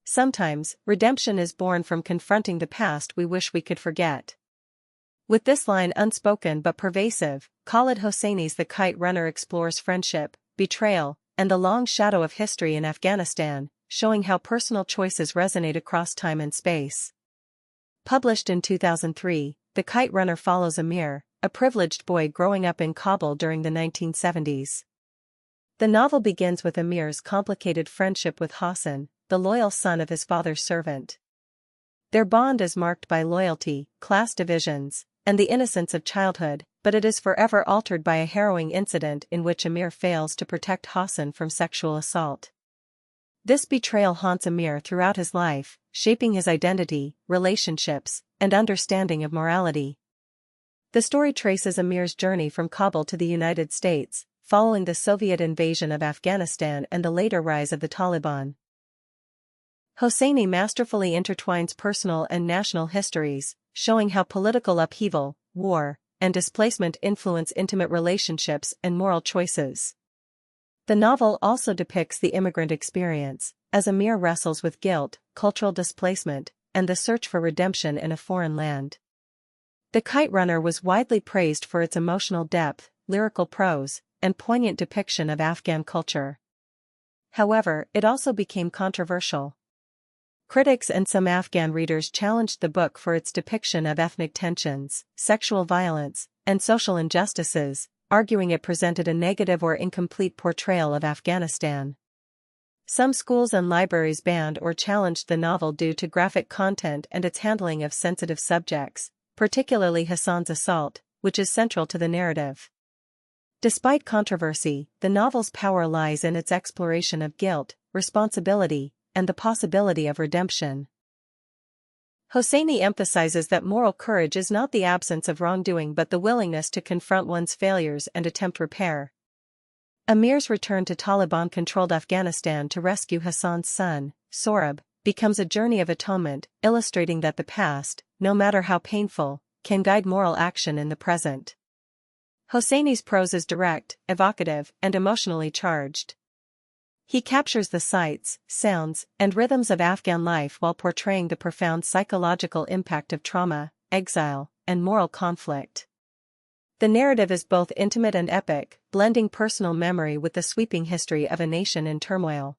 Sometimes, redemption is born from confronting the past we wish we could forget. With this line unspoken but pervasive, Khaled Hosseini's The Kite Runner explores friendship, betrayal, and the long shadow of history in Afghanistan, showing how personal choices resonate across time and space. Published in 2003, The Kite Runner follows Amir, a privileged boy growing up in Kabul during the 1970s. The novel begins with Amir's complicated friendship with Hassan, the loyal son of his father's servant. Their bond is marked by loyalty, class divisions, and the innocence of childhood, but it is forever altered by a harrowing incident in which Amir fails to protect Hassan from sexual assault. This betrayal haunts Amir throughout his life, shaping his identity, relationships, and understanding of morality. The story traces Amir's journey from Kabul to the United States, following the Soviet invasion of Afghanistan and the later rise of the Taliban. Hosseini masterfully intertwines personal and national histories, showing how political upheaval, war, and displacement influence intimate relationships and moral choices. The novel also depicts the immigrant experience, as Amir wrestles with guilt, cultural displacement, and the search for redemption in a foreign land. The Kite Runner was widely praised for its emotional depth, lyrical prose, and poignant depiction of Afghan culture. However, it also became controversial. Critics and some Afghan readers challenged the book for its depiction of ethnic tensions, sexual violence, and social injustices, arguing it presented a negative or incomplete portrayal of Afghanistan. Some schools and libraries banned or challenged the novel due to graphic content and its handling of sensitive subjects, particularly Hassan's assault, which is central to the narrative. Despite controversy, the novel's power lies in its exploration of guilt, responsibility, and the possibility of redemption. Hosseini emphasizes that moral courage is not the absence of wrongdoing but the willingness to confront one's failures and attempt repair. Amir's return to Taliban-controlled Afghanistan to rescue Hassan's son, Sohrab, becomes a journey of atonement, illustrating that the past, no matter how painful, can guide moral action in the present. Hosseini's prose is direct, evocative, and emotionally charged. He captures the sights, sounds, and rhythms of Afghan life while portraying the profound psychological impact of trauma, exile, and moral conflict. The narrative is both intimate and epic, blending personal memory with the sweeping history of a nation in turmoil.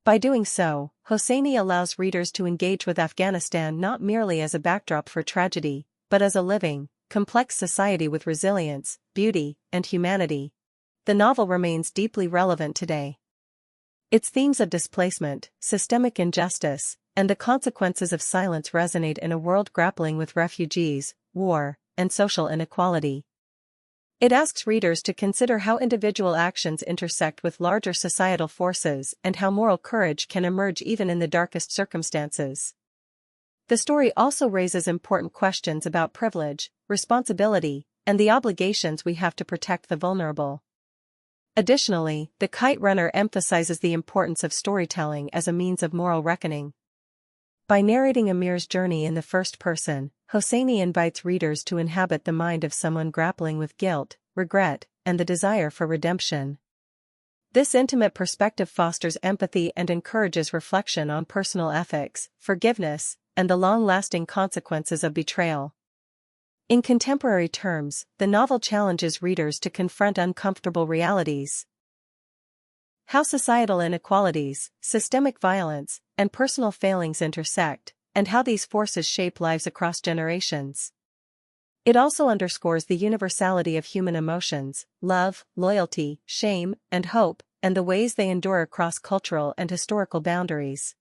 By doing so, Hosseini allows readers to engage with Afghanistan not merely as a backdrop for tragedy, but as a living, complex society with resilience, beauty, and humanity. The novel remains deeply relevant today. Its themes of displacement, systemic injustice, and the consequences of silence resonate in a world grappling with refugees, war, and social inequality. It asks readers to consider how individual actions intersect with larger societal forces and how moral courage can emerge even in the darkest circumstances. The story also raises important questions about privilege, responsibility, and the obligations we have to protect the vulnerable. Additionally, The Kite Runner emphasizes the importance of storytelling as a means of moral reckoning. By narrating Amir's journey in the first person, Hosseini invites readers to inhabit the mind of someone grappling with guilt, regret, and the desire for redemption. This intimate perspective fosters empathy and encourages reflection on personal ethics, forgiveness, and the long-lasting consequences of betrayal. In contemporary terms, the novel challenges readers to confront uncomfortable realities. How societal inequalities, systemic violence, and personal failings intersect, and how these forces shape lives across generations. It also underscores the universality of human emotions, love, loyalty, shame, and hope, and the ways they endure across cultural and historical boundaries.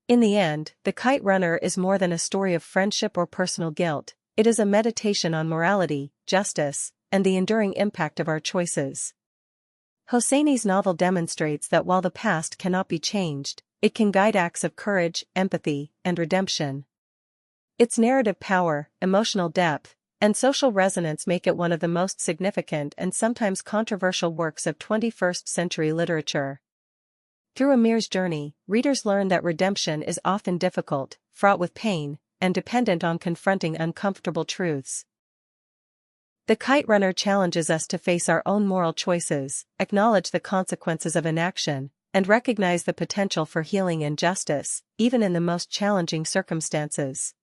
In the end, The Kite Runner is more than a story of friendship or personal guilt. It is a meditation on morality, justice, and the enduring impact of our choices. Hosseini's novel demonstrates that while the past cannot be changed, it can guide acts of courage, empathy, and redemption. Its narrative power, emotional depth, and social resonance make it one of the most significant and sometimes controversial works of 21st-century literature. Through Amir's journey, readers learn that redemption is often difficult, fraught with pain, and dependent on confronting uncomfortable truths. The Kite Runner challenges us to face our own moral choices, acknowledge the consequences of inaction, and recognize the potential for healing and justice, even in the most challenging circumstances.